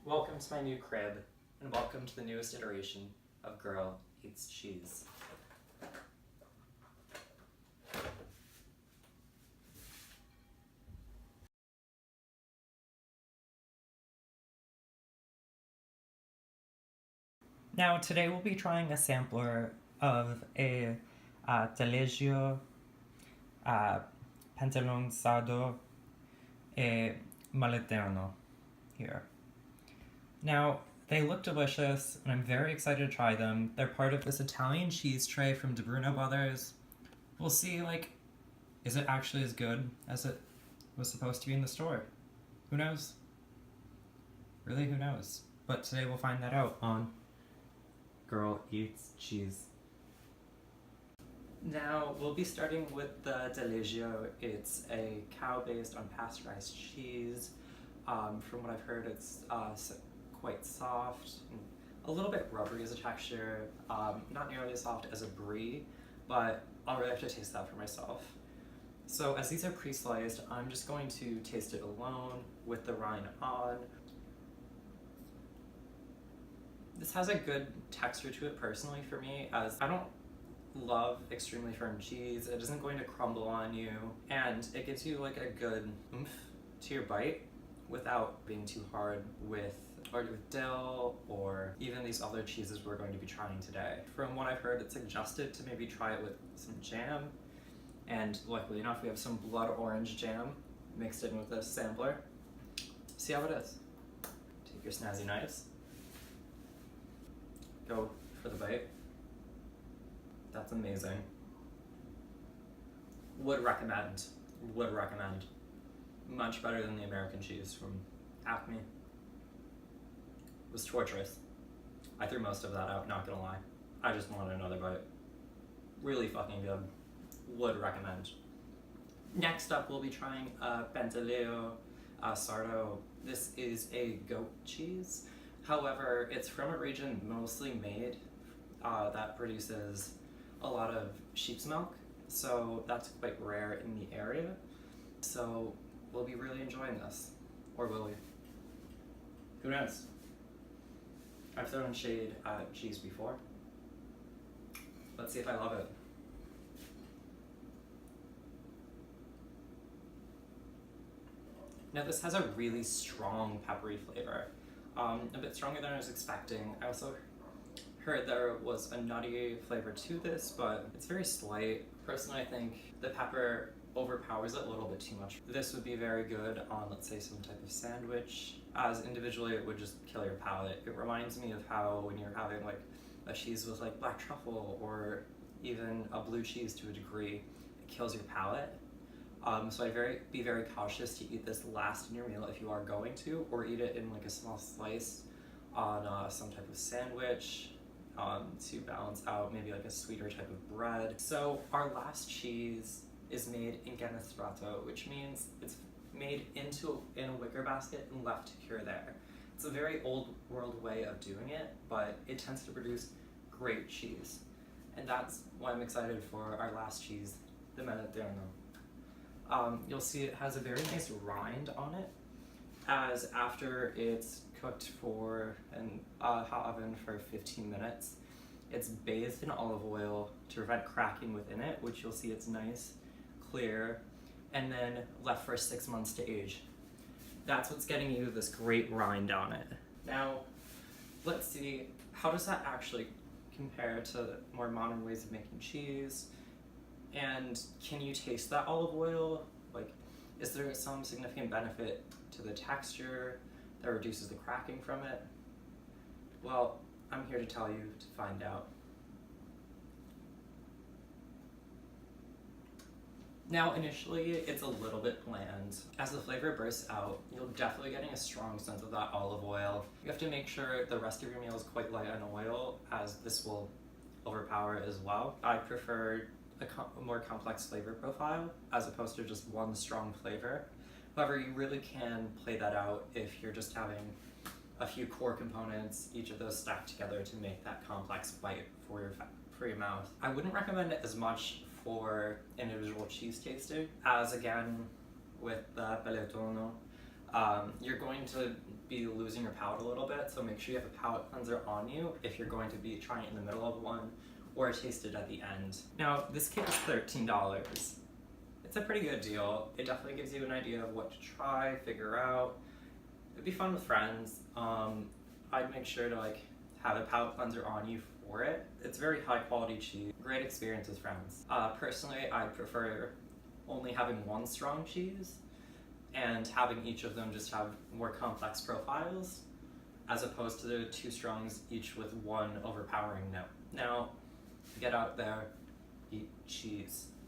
Welcome to my new crib, and welcome to the newest iteration of Girl Eats Cheese. Now today we'll be trying a sampler of a Taleggio pantalon sardo e maleterno here. Now, they look delicious, and I'm very excited to try them. They're part of this Italian cheese tray from DiBruno Brothers. We'll see, is it actually as good as it was supposed to be in the store? Who knows? Really, who knows? But today we'll find that out on Girl Eats Cheese. Now, we'll be starting with the Taleggio. It's a cow-based unpasteurized cheese. From what I've heard, it's quite soft, and a little bit rubbery as a texture, not nearly as soft as a brie, but I'll really have to taste that for myself. So as these are pre-sliced, I'm just going to taste it alone with the rind on. This has a good texture to it personally for me, as I don't love extremely firm cheese. It isn't going to crumble on you, and it gives you a good oomph to your bite without being too hard with dill or even these other cheeses we're going to be trying today. From what I've heard, it's suggested to maybe try it with some jam, and luckily enough we have some blood orange jam mixed in with this sampler. See how it is. Take your snazzy knives, go for the bite. That's amazing. Would recommend. Much better than the American cheese from Acme. It was torturous. I threw most of that out, not gonna lie. I just wanted another bite. Really fucking good. Would recommend. Next up, we'll be trying Pantaleo Sardo. This is a goat cheese. However, it's from a region mostly made that produces a lot of sheep's milk, so that's quite rare in the area. So we'll be really enjoying this. Or will we? Who knows? I've thrown shade at cheese before. Let's see if I love it. Now this has a really strong peppery flavor. A bit stronger than I was expecting. I also heard there was a nutty flavor to this, but it's very slight. Personally, I think the pepper overpowers it a little bit too much. This would be very good on, let's say, some type of sandwich, as individually it would just kill your palate. It reminds me of how when you're having a cheese with black truffle or even a blue cheese to a degree, it kills your palate. So I'd be very cautious to eat this last in your meal if you are going to, or eat it in a small slice on some type of sandwich to balance out maybe a sweeter type of bread. So our last cheese is made in canestrato, which means it's made in a wicker basket and left to cure there. It's a very old world way of doing it, but it tends to produce great cheese. And that's why I'm excited for our last cheese, the Meleterno. You'll see it has a very nice rind on it, as after it's cooked for a hot oven for 15 minutes, it's bathed in olive oil to prevent cracking within it, which you'll see it's nice, clear, and then left for 6 months to age. That's what's getting you this great rind on it. Now, let's see, how does that actually compare to more modern ways of making cheese? And can you taste that olive oil? Is there some significant benefit to the texture that reduces the cracking from it? Well, I'm here to tell you to find out. Now, initially, it's a little bit bland. As the flavor bursts out, you're definitely getting a strong sense of that olive oil. You have to make sure the rest of your meal is quite light on oil, as this will overpower it as well. I prefer a more complex flavor profile as opposed to just one strong flavor. However, you really can play that out if you're just having a few core components, each of those stacked together to make that complex bite for your mouth. I wouldn't recommend it as much for individual cheese tasting, as again with the Peletono, you're going to be losing your palate a little bit, so make sure you have a palate cleanser on you if you're going to be trying it in the middle of one or taste it at the end. Now, this kit is $13. It's a pretty good deal. It definitely gives you an idea of what to try, figure out. It'd be fun with friends. I'd make sure to have a palate cleanser on you for it. It's very high quality cheese. Great experience with friends. Personally, I prefer only having one strong cheese and having each of them just have more complex profiles as opposed to the two strongs each with one overpowering note. Now, get out there, eat cheese.